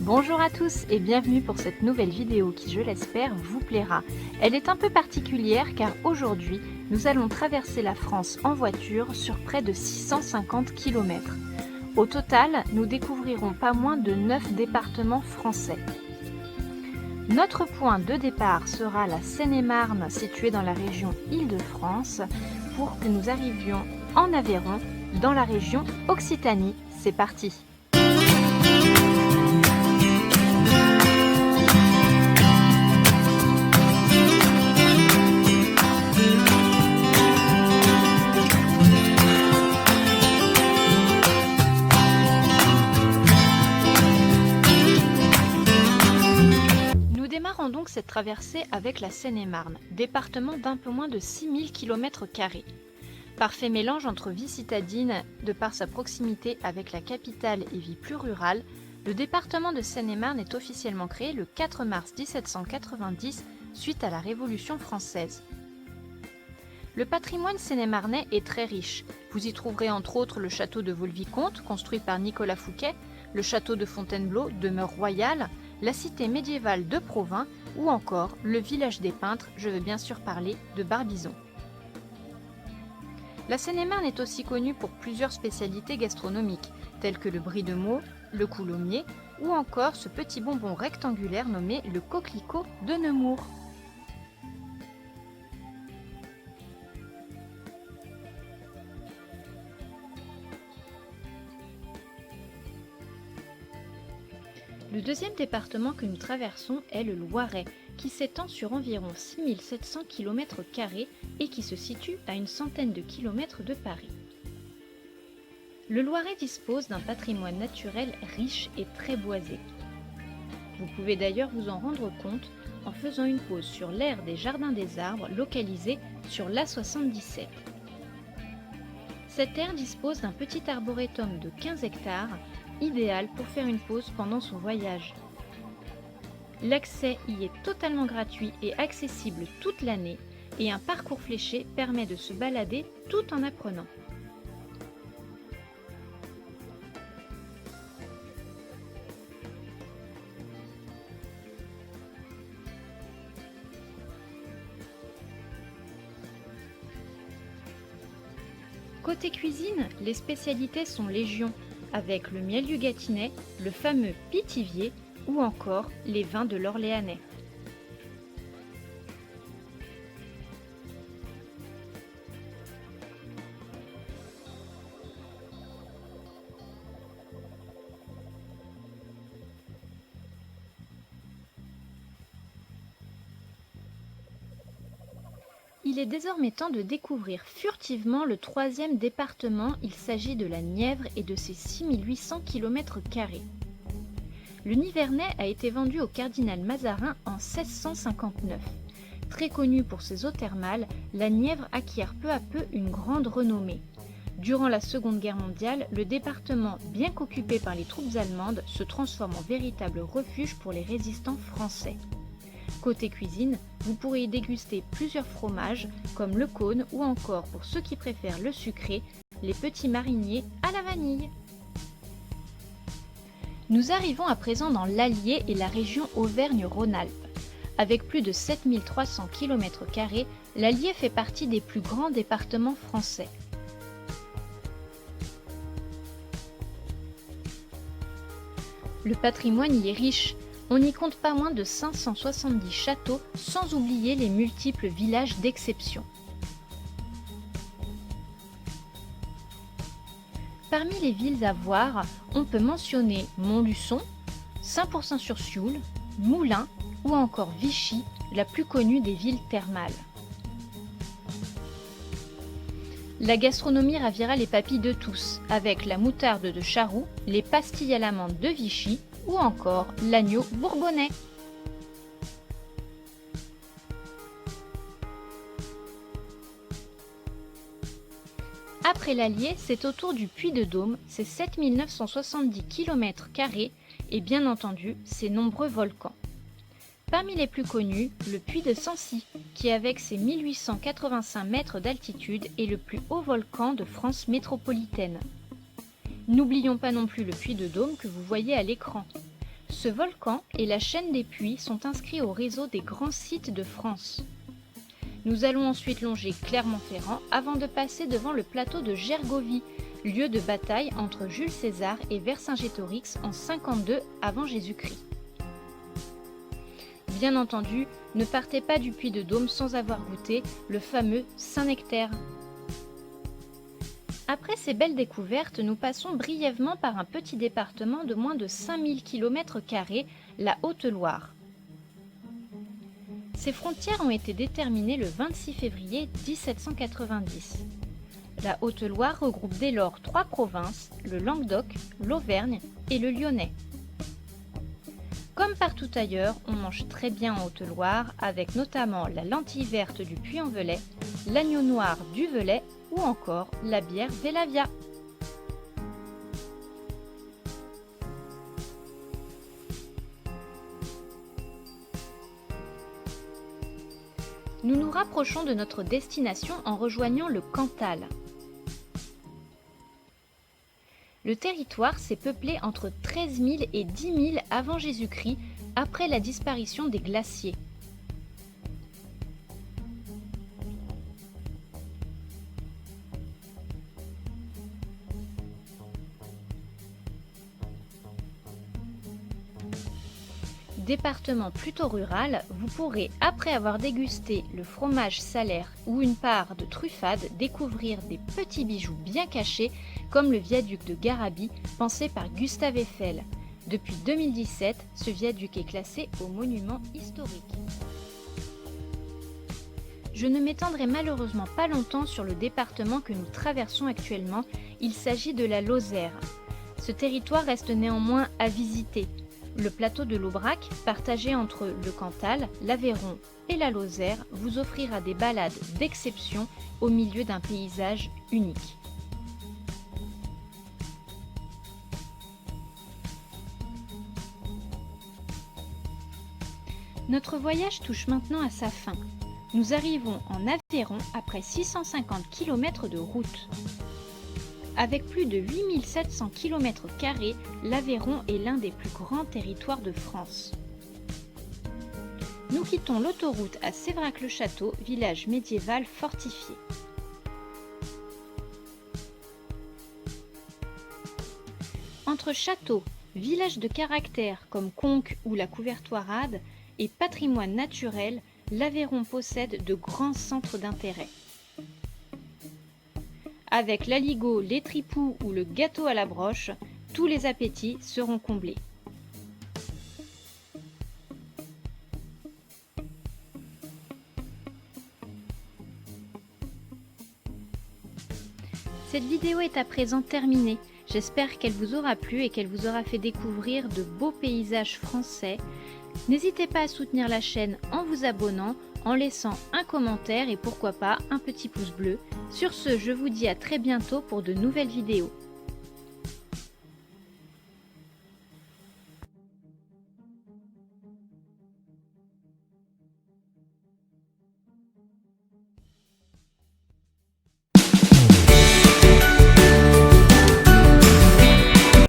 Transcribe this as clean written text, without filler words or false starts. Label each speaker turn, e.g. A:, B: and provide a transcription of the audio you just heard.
A: Bonjour à tous et bienvenue pour cette nouvelle vidéo qui, je l'espère, vous plaira. Elle est un peu particulière car aujourd'hui, nous allons traverser la France en voiture sur près de 650 km. Au total, nous découvrirons pas moins de 9 départements français. Notre point de départ sera la Seine-et-Marne, située dans la région Île-de-France, pour que nous arrivions en Aveyron, dans la région Occitanie. C'est parti! Nous démarrons donc cette traversée avec la Seine-et-Marne, département d'un peu moins de 6000 km². Parfait mélange entre vie citadine, de par sa proximité avec la capitale et vie plus rurale, le département de Seine-et-Marne est officiellement créé le 4 mars 1790 suite à la Révolution française. Le patrimoine sénémarnais est très riche. Vous y trouverez entre autres le château de Vaux-le-Vicomte, construit par Nicolas Fouquet, le château de Fontainebleau, demeure royale, la cité médiévale de Provins ou encore le village des peintres, je veux bien sûr parler de Barbizon. La Seine-et-Marne est aussi connue pour plusieurs spécialités gastronomiques, telles que le brie de Meaux, le coulommiers ou encore ce petit bonbon rectangulaire nommé le coquelicot de Nemours. Le deuxième département que nous traversons est le Loiret, qui s'étend sur environ 6700 km² et qui se situe à une centaine de kilomètres de Paris. Le Loiret dispose d'un patrimoine naturel riche et très boisé. Vous pouvez d'ailleurs vous en rendre compte en faisant une pause sur l'aire des Jardins des Arbres localisée sur l'A77. Cette aire dispose d'un petit arboretum de 15 hectares, idéal pour faire une pause pendant son voyage. L'accès y est totalement gratuit et accessible toute l'année et un parcours fléché permet de se balader tout en apprenant. Côté cuisine, les spécialités sont légion, avec le miel du Gâtinais, le fameux Pithiviers ou encore les vins de l'Orléanais. Il est désormais temps de découvrir furtivement le troisième département, il s'agit de la Nièvre et de ses 6800 km². Le Nivernais a été vendu au cardinal Mazarin en 1659. Très connue pour ses eaux thermales, la Nièvre acquiert peu à peu une grande renommée. Durant la Seconde Guerre mondiale, le département, bien qu'occupé par les troupes allemandes, se transforme en véritable refuge pour les résistants français. Côté cuisine, vous pourrez y déguster plusieurs fromages comme le cône ou encore, pour ceux qui préfèrent le sucré, les petits mariniers à la vanille. Nous arrivons à présent dans l'Allier et la région Auvergne-Rhône-Alpes. Avec plus de 7300 km², l'Allier fait partie des plus grands départements français. Le patrimoine y est riche. On y compte pas moins de 570 châteaux, sans oublier les multiples villages d'exception. Parmi les villes à voir, on peut mentionner Montluçon, Saint-Pourçain-sur-Sioule, Moulins ou encore Vichy, la plus connue des villes thermales. La gastronomie ravira les papilles de tous, avec la moutarde de Charroux, les pastilles à l'amande de Vichy ou encore l'agneau bourbonnais. Après l'Allier, c'est au tour du Puy-de-Dôme, ses 7970 km² et bien entendu ses nombreux volcans. Parmi les plus connus, le Puy de Sancy, qui avec ses 1885 mètres d'altitude est le plus haut volcan de France métropolitaine. N'oublions pas non plus le Puy-de-Dôme que vous voyez à l'écran. Ce volcan et la chaîne des Puys sont inscrits au réseau des grands sites de France. Nous allons ensuite longer Clermont-Ferrand avant de passer devant le plateau de Gergovie, lieu de bataille entre Jules César et Vercingétorix en 52 avant Jésus-Christ. Bien entendu, ne partez pas du Puy-de-Dôme sans avoir goûté le fameux Saint-Nectaire. Après ces belles découvertes, nous passons brièvement par un petit département de moins de 5000 km², la Haute-Loire. Ces frontières ont été déterminées le 26 février 1790. La Haute-Loire regroupe dès lors 3 provinces, le Languedoc, l'Auvergne et le Lyonnais. Comme partout ailleurs, on mange très bien en Haute-Loire, avec notamment la lentille verte du Puy-en-Velay, l'agneau noir du Velay ou encore la bière Vélavia. Nous nous rapprochons de notre destination en rejoignant le Cantal. Le territoire s'est peuplé entre 13 000 et 10 000 avant Jésus-Christ, après la disparition des glaciers. Département plutôt rural, vous pourrez, après avoir dégusté le fromage salaire ou une part de truffade, découvrir des petits bijoux bien cachés comme le viaduc de Garabit, pensé par Gustave Eiffel. Depuis 2017, ce viaduc est classé au monument historique. Je ne m'étendrai malheureusement pas longtemps sur le département que nous traversons actuellement, il s'agit de la Lozère. Ce territoire reste néanmoins à visiter. Le plateau de l'Aubrac, partagé entre le Cantal, l'Aveyron et la Lozère, vous offrira des balades d'exception au milieu d'un paysage unique. Notre voyage touche maintenant à sa fin. Nous arrivons en Aveyron après 650 km de route. Avec plus de 8700 km², l'Aveyron est l'un des plus grands territoires de France. Nous quittons l'autoroute à Séverac-le-Château, village médiéval fortifié. Entre châteaux, villages de caractère comme Conques ou la Couvertoirade et patrimoine naturel, l'Aveyron possède de grands centres d'intérêt. Avec l'aligot, les tripous ou le gâteau à la broche, tous les appétits seront comblés. Cette vidéo est à présent terminée. J'espère qu'elle vous aura plu et qu'elle vous aura fait découvrir de beaux paysages français. N'hésitez pas à soutenir la chaîne en vous abonnant, en laissant un commentaire et pourquoi pas un petit pouce bleu. Sur ce, je vous dis à très bientôt pour de nouvelles vidéos.